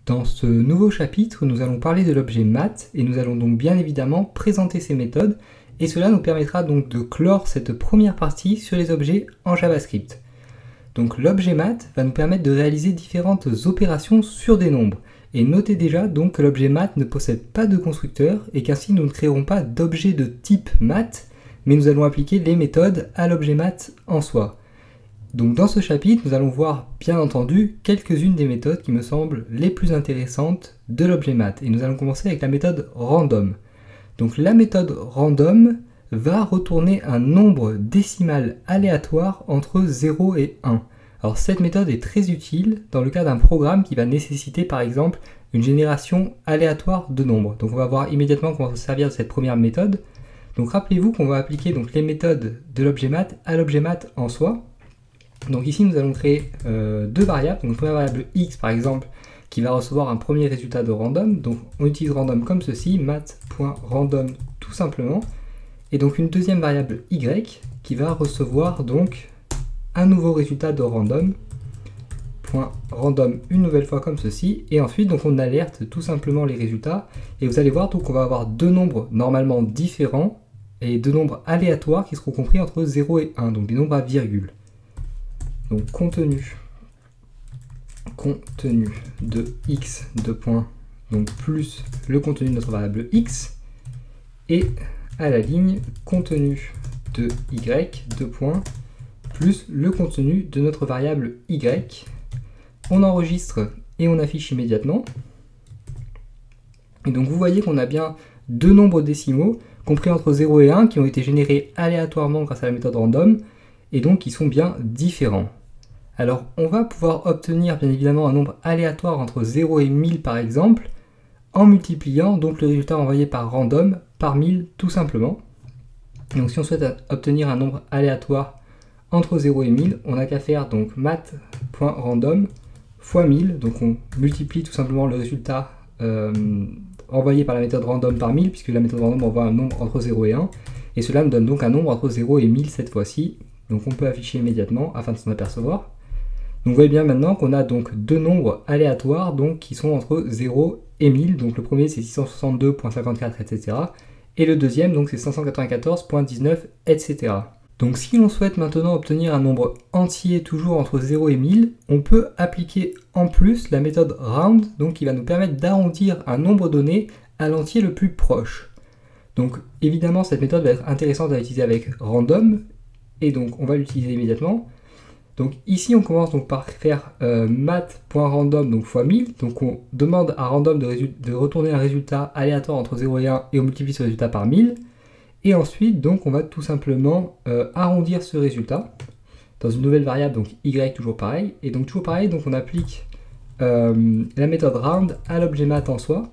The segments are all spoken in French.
Dans ce nouveau chapitre, nous allons parler de l'objet math et nous allons donc bien évidemment présenter ces méthodes et cela nous permettra donc de clore cette première partie sur les objets en JavaScript. Donc l'objet math va nous permettre de réaliser différentes opérations sur des nombres. Et notez déjà donc que l'objet math ne possède pas de constructeur et qu'ainsi nous ne créerons pas d'objet de type math, mais nous allons appliquer les méthodes à l'objet math en soi. Donc dans ce chapitre, nous allons voir bien entendu quelques-unes des méthodes qui me semblent les plus intéressantes de l'objet math. Et nous allons commencer avec la méthode random. Donc la méthode random va retourner un nombre décimal aléatoire entre 0 et 1. Alors cette méthode est très utile dans le cas d'un programme qui va nécessiter par exemple une génération aléatoire de nombres. Donc on va voir immédiatement comment se servir de cette première méthode. Donc rappelez-vous qu'on va appliquer donc les méthodes de l'objet math à l'objet math en soi. Donc ici nous allons créer deux variables, donc une première variable x par exemple qui va recevoir un premier résultat de random, donc on utilise random comme ceci, math.random tout simplement, et donc une deuxième variable y qui va recevoir donc un nouveau résultat de random, .random une nouvelle fois comme ceci, et ensuite donc on alerte tout simplement les résultats, et vous allez voir donc on va avoir deux nombres normalement différents, et deux nombres aléatoires qui seront compris entre 0 et 1, donc des nombres à virgule. Donc contenu de x de point, donc plus le contenu de notre variable x, et à la ligne contenu de y de point, plus le contenu de notre variable y. On enregistre et on affiche immédiatement. Et donc vous voyez qu'on a bien deux nombres décimaux compris entre 0 et 1 qui ont été générés aléatoirement grâce à la méthode random et donc qui sont bien différents. Alors on va pouvoir obtenir bien évidemment un nombre aléatoire entre 0 et 1000 par exemple en multipliant donc le résultat envoyé par random par 1000 tout simplement. Donc si on souhaite obtenir un nombre aléatoire entre 0 et 1000, on n'a qu'à faire donc math.random fois 1000, donc on multiplie tout simplement le résultat envoyé par la méthode random par 1000, puisque la méthode random envoie un nombre entre 0 et 1, et cela nous donne donc un nombre entre 0 et 1000 cette fois-ci, donc on peut afficher immédiatement afin de s'en apercevoir. Donc vous voyez bien maintenant qu'on a donc deux nombres aléatoires donc, qui sont entre 0 et 1000, donc le premier c'est 662.54, etc. Et le deuxième donc c'est 594.19, etc. Donc si l'on souhaite maintenant obtenir un nombre entier toujours entre 0 et 1000, on peut appliquer en plus la méthode round, donc qui va nous permettre d'arrondir un nombre donné à l'entier le plus proche. Donc évidemment cette méthode va être intéressante à utiliser avec random, et donc on va l'utiliser immédiatement. Donc ici on commence donc par faire math.random donc fois 1000, donc on demande à random de retourner un résultat aléatoire entre 0 et 1 et on multiplie ce résultat par 1000. Et ensuite, donc, on va tout simplement arrondir ce résultat dans une nouvelle variable, donc y toujours pareil. Et donc toujours pareil, donc on applique la méthode round à l'objet math en soi.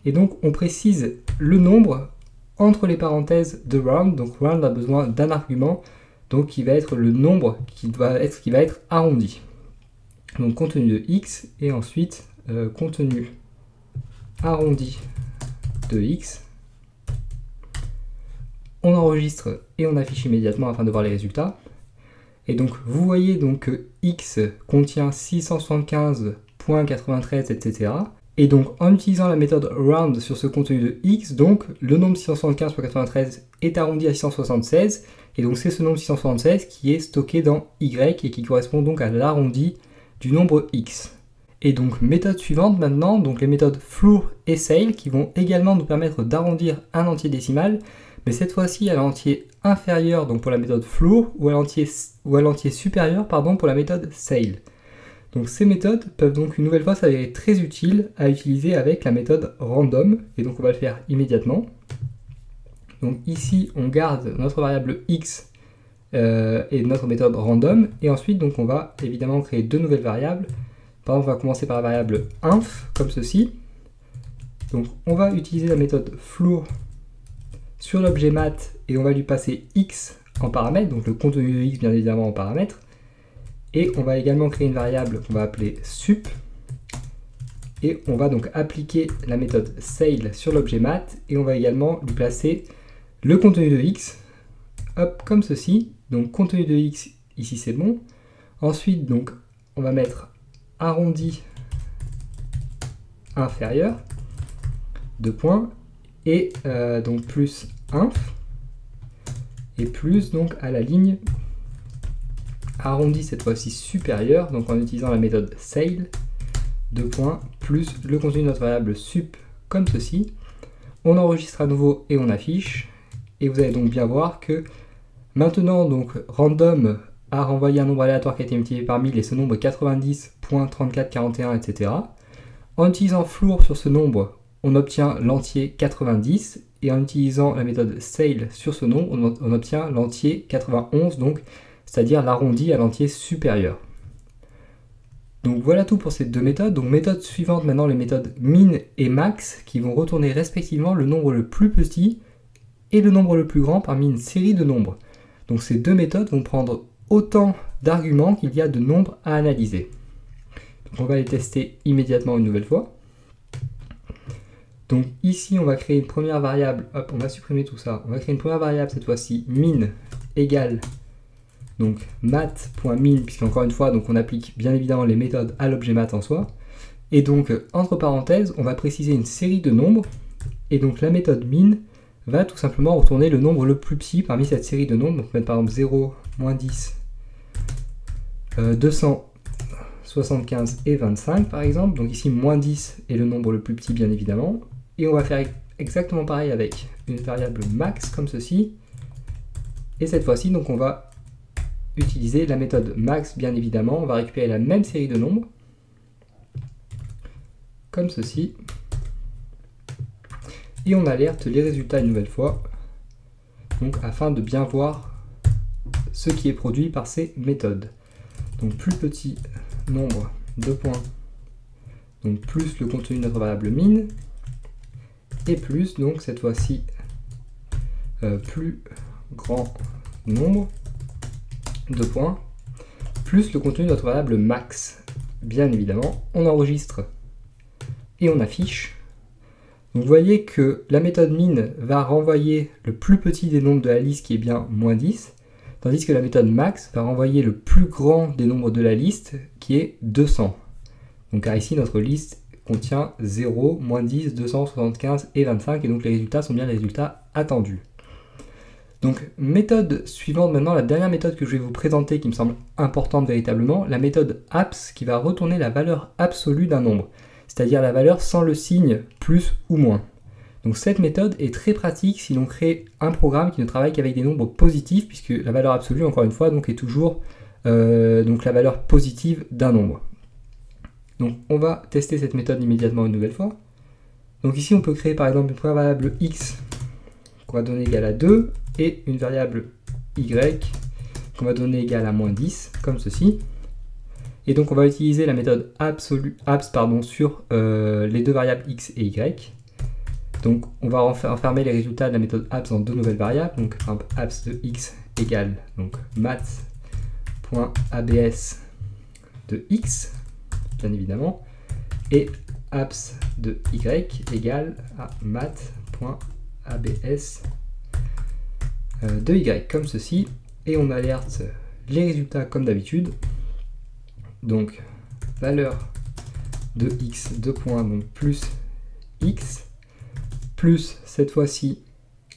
Et donc on précise le nombre entre les parenthèses de round. Donc round a besoin d'un argument, donc qui va être le nombre qui va être arrondi. Donc contenu de x et ensuite contenu arrondi de x. On enregistre et on affiche immédiatement afin de voir les résultats. Et donc vous voyez donc que x contient 675.93, etc. Et donc en utilisant la méthode round sur ce contenu de x, donc le nombre 675.93 est arrondi à 676. Et donc c'est ce nombre 676 qui est stocké dans y et qui correspond donc à l'arrondi du nombre x. Et donc méthode suivante maintenant, donc les méthodes floor et ceil qui vont également nous permettre d'arrondir un entier décimal, mais cette fois-ci à l'entier inférieur donc pour la méthode floor ou à l'entier supérieur pardon, pour la méthode ceil. Donc ces méthodes peuvent donc une nouvelle fois s'avérer très utiles à utiliser avec la méthode random, et donc on va le faire immédiatement. Donc ici on garde notre variable x et notre méthode random, et ensuite donc on va évidemment créer deux nouvelles variables. Par exemple on va commencer par la variable inf comme ceci. Donc on va utiliser la méthode floor sur l'objet math et on va lui passer x en paramètre, donc le contenu de x bien évidemment en paramètre. Et on va également créer une variable qu'on va appeler sup. Et on va donc appliquer la méthode ceil sur l'objet math et on va également lui placer le contenu de x, hop, comme ceci. Donc contenu de x, ici c'est bon. Ensuite donc on va mettre arrondi inférieur, 2 points, et donc plus inf, et plus donc à la ligne arrondie cette fois-ci supérieure, donc en utilisant la méthode sail, 2 points, plus le contenu de notre variable sup, comme ceci. On enregistre à nouveau et on affiche, et vous allez donc bien voir que maintenant donc random a renvoyé un nombre aléatoire qui a été multiplié par 1000 et ce nombre est 90.3441, etc. En utilisant floor sur ce nombre, on obtient l'entier 90, et en utilisant la méthode sail sur ce nombre, on obtient l'entier 91, donc c'est-à-dire l'arrondi à l'entier supérieur. Donc voilà tout pour ces deux méthodes. Donc méthode suivante maintenant, les méthodes min et max, qui vont retourner respectivement le nombre le plus petit et le nombre le plus grand parmi une série de nombres. Donc ces deux méthodes vont prendre autant d'arguments qu'il y a de nombres à analyser. Donc on va les tester immédiatement une nouvelle fois. Donc ici on va créer une première variable, hop, on va supprimer tout ça. On va créer une première variable cette fois-ci, min égale donc mat.min, puisqu'encore une fois donc on applique bien évidemment les méthodes à l'objet mat en soi. Et donc entre parenthèses on va préciser une série de nombres, et donc la méthode min va tout simplement retourner le nombre le plus petit parmi cette série de nombres. Donc on va mettre par exemple 0, moins 10, 275 et 25 par exemple. Donc ici moins 10 est le nombre le plus petit bien évidemment. Et on va faire exactement pareil avec une variable max comme ceci. Et cette fois-ci donc on va utiliser la méthode max bien évidemment. On va récupérer la même série de nombres comme ceci. Et on alerte les résultats une nouvelle fois, donc afin de bien voir ce qui est produit par ces méthodes. Donc plus petit nombre de points, donc plus le contenu de notre variable min, et plus donc cette fois-ci plus grand nombre de points, plus le contenu de notre variable max. Bien évidemment, on enregistre et on affiche. Donc vous voyez que la méthode min va renvoyer le plus petit des nombres de la liste qui est bien moins 10, tandis que la méthode max va renvoyer le plus grand des nombres de la liste qui est 200. Donc car ici notre liste contient 0, moins 10, 275 et 25, et donc les résultats sont bien les résultats attendus. Donc méthode suivante maintenant, la dernière méthode que je vais vous présenter qui me semble importante véritablement, la méthode abs qui va retourner la valeur absolue d'un nombre, c'est-à-dire la valeur sans le signe plus ou moins. Donc cette méthode est très pratique si l'on crée un programme qui ne travaille qu'avec des nombres positifs, puisque la valeur absolue, encore une fois, donc, est toujours donc la valeur positive d'un nombre. Donc on va tester cette méthode immédiatement une nouvelle fois. Donc ici on peut créer par exemple une première variable x qu'on va donner égale à 2, et une variable y qu'on va donner égale à moins 10, comme ceci. Et donc on va utiliser la méthode abs sur les deux variables x et y. Donc on va enfermer les résultats de la méthode abs en deux nouvelles variables. Donc par exemple abs de x égale donc math.abs de x, bien évidemment, et abs de y égale à math.abs de y, comme ceci. Et on alerte les résultats comme d'habitude. Donc valeur de x, 2 points, donc plus x, plus cette fois-ci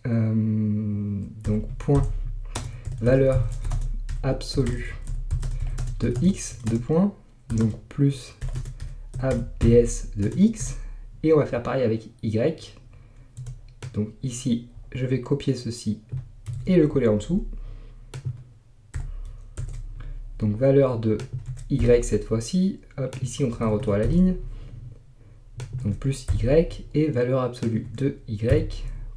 donc point valeur absolue de x, 2 points, donc plus abs de x, et on va faire pareil avec y. Donc ici je vais copier ceci et le coller en dessous. Donc valeur de y cette fois-ci, hop, ici on crée un retour à la ligne, donc plus y, et valeur absolue de y,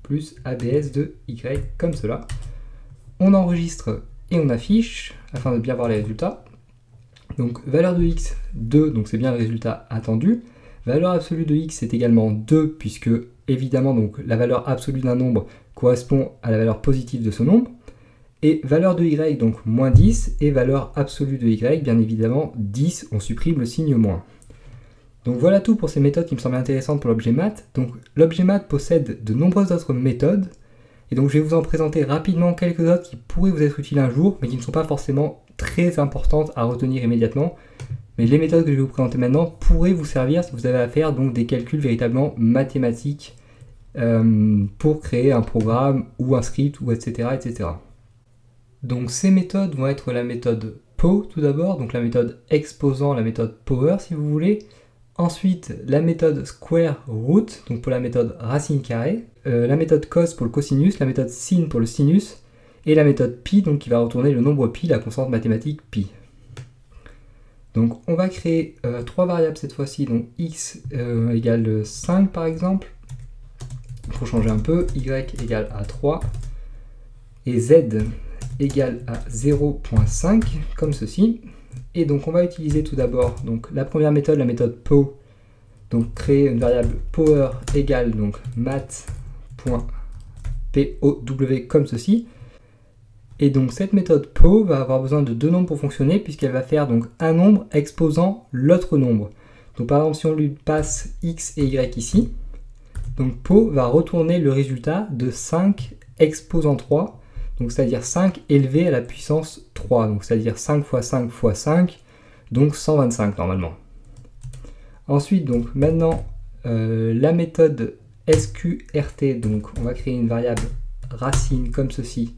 plus abs de y, comme cela. On enregistre et on affiche, afin de bien voir les résultats. Donc valeur de x, 2, donc c'est bien le résultat attendu. Valeur absolue de x est également 2, puisque évidemment donc, la valeur absolue d'un nombre correspond à la valeur positive de ce nombre. Et valeur de y, donc moins 10, et valeur absolue de y, bien évidemment 10, on supprime le signe moins. Donc voilà tout pour ces méthodes qui me semblent intéressantes pour l'objet math. Donc l'objet math possède de nombreuses autres méthodes, et donc je vais vous en présenter rapidement quelques autres qui pourraient vous être utiles un jour, mais qui ne sont pas forcément très importantes à retenir immédiatement, Mais les méthodes que je vais vous présenter maintenant pourraient vous servir si vous avez à faire donc des calculs véritablement mathématiques pour créer un programme ou un script ou etc., etc. Donc ces méthodes vont être la méthode PO tout d'abord, donc la méthode exposant, la méthode power si vous voulez. Ensuite la méthode square root, donc pour la méthode racine carrée, la méthode cos pour le cosinus, la méthode sin pour le sinus, et la méthode pi donc qui va retourner le nombre pi, la constante mathématique pi. Donc on va créer trois variables cette fois-ci, donc x égale 5 par exemple, pour changer un peu, y égale à 3, et z égale à 0.5, comme ceci. Et donc on va utiliser tout d'abord donc la première méthode, la méthode PO, donc créer une variable power égale donc math.pow comme ceci. Et donc cette méthode PO va avoir besoin de deux nombres pour fonctionner, puisqu'elle va faire donc un nombre exposant l'autre nombre. Donc par exemple si on lui passe x et y ici, donc PO va retourner le résultat de 5 exposant 3, donc c'est-à-dire 5 élevé à la puissance 3, donc c'est-à-dire 5 fois 5 fois 5, donc 125 normalement. Ensuite donc maintenant la méthode sqrt, donc on va créer une variable racine comme ceci.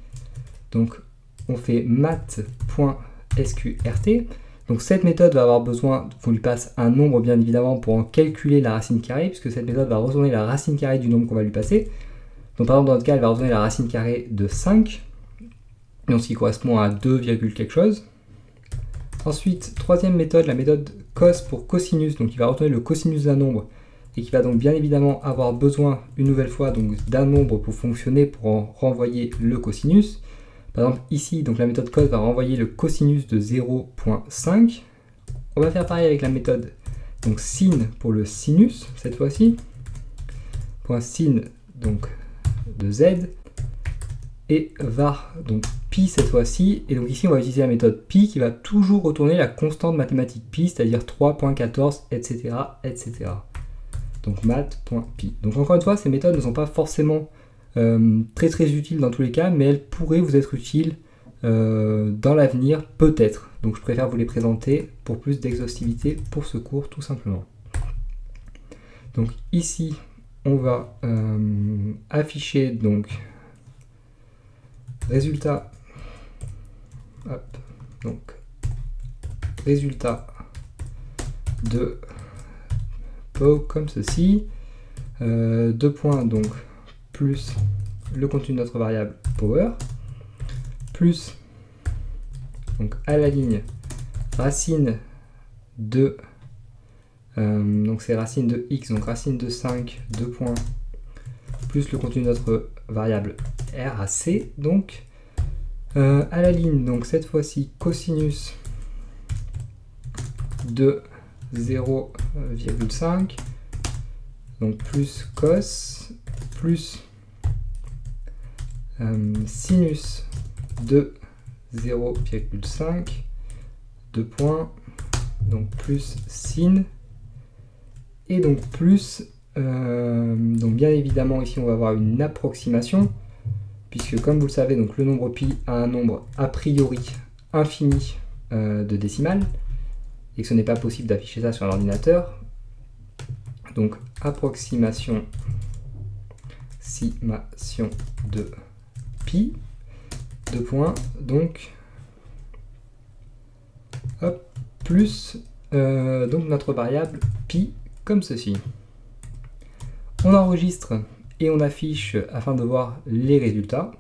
Donc on fait math.sqrt. Donc cette méthode va avoir besoin qu'on lui passe un nombre bien évidemment pour en calculer la racine carrée, puisque cette méthode va retourner la racine carrée du nombre qu'on va lui passer. Donc par exemple dans notre cas elle va retourner la racine carrée de 5, donc ce qui correspond à 2, quelque chose. Ensuite troisième méthode, la méthode cos pour cosinus, donc il va retourner le cosinus d'un nombre, et qui va donc bien évidemment avoir besoin une nouvelle fois d'un nombre pour fonctionner, pour en renvoyer le cosinus. Par exemple ici, donc la méthode cos va renvoyer le cosinus de 0.5. On va faire pareil avec la méthode donc sin pour le sinus cette fois-ci. Point sin donc de z et var donc pi cette fois-ci. Et donc ici on va utiliser la méthode pi qui va toujours retourner la constante mathématique pi, c'est-à-dire 3.14 etc. etc. Donc math.pi. Donc encore une fois ces méthodes ne sont pas forcément très utiles dans tous les cas, mais elles pourraient vous être utiles dans l'avenir peut-être. Donc je préfère vous les présenter pour plus d'exhaustivité pour ce cours tout simplement. Donc ici on va afficher donc résultat, hop, donc résultat de PO comme ceci, deux points donc plus le contenu de notre variable power, plus donc à la ligne racine de donc c'est racine de x, donc racine de 5, 2 points, plus le contenu de notre variable rac, donc à la ligne, donc cette fois-ci cosinus de 0,5, donc plus cos, plus sinus de 0,5, 2 points, donc plus sin, et donc plus, donc bien évidemment ici on va avoir une approximation, puisque comme vous le savez, donc le nombre pi a un nombre a priori infini de décimales, et que ce n'est pas possible d'afficher ça sur un ordinateur. Donc approximation de pi, 2 points, donc hop, plus donc notre variable pi comme ceci. On enregistre et on affiche afin de voir les résultats.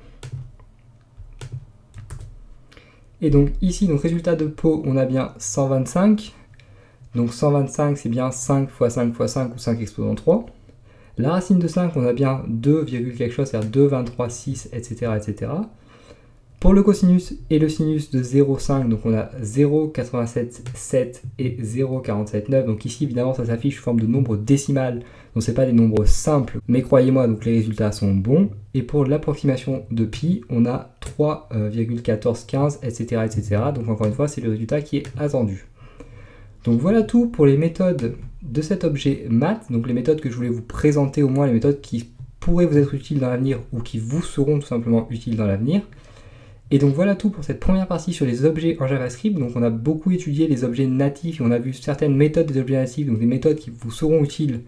Et donc ici, donc résultat de PO, on a bien 125. Donc 125 c'est bien 5 fois 5 fois 5 ou 5 exposant 3. La racine de 5, on a bien 2, quelque chose, c'est-à-dire 2, 23, 6, etc., etc. Pour le cosinus et le sinus de 0,5, donc on a 0,87,7 et 0,47,9. Donc ici, évidemment, ça s'affiche sous forme de nombre décimal. Donc ce n'est pas des nombres simples, mais croyez-moi, donc les résultats sont bons. Et pour l'approximation de pi, on a 3,1415, etc., etc. Donc encore une fois, c'est le résultat qui est attendu. Donc voilà tout pour les méthodes de cet objet math, donc les méthodes que je voulais vous présenter, au moins les méthodes qui pourraient vous être utiles dans l'avenir ou qui vous seront tout simplement utiles dans l'avenir. Et donc voilà tout pour cette première partie sur les objets en JavaScript. Donc on a beaucoup étudié les objets natifs et on a vu certaines méthodes des objets natifs, donc des méthodes qui vous seront utiles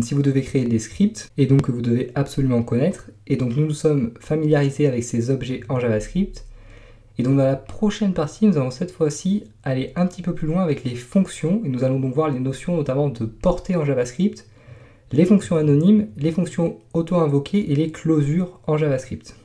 si vous devez créer des scripts et donc que vous devez absolument connaître. Et donc nous nous sommes familiarisés avec ces objets en JavaScript. Et donc dans la prochaine partie, nous allons cette fois-ci aller un petit peu plus loin avec les fonctions et nous allons donc voir les notions notamment de portée en JavaScript, les fonctions anonymes, les fonctions auto-invoquées et les closures en JavaScript.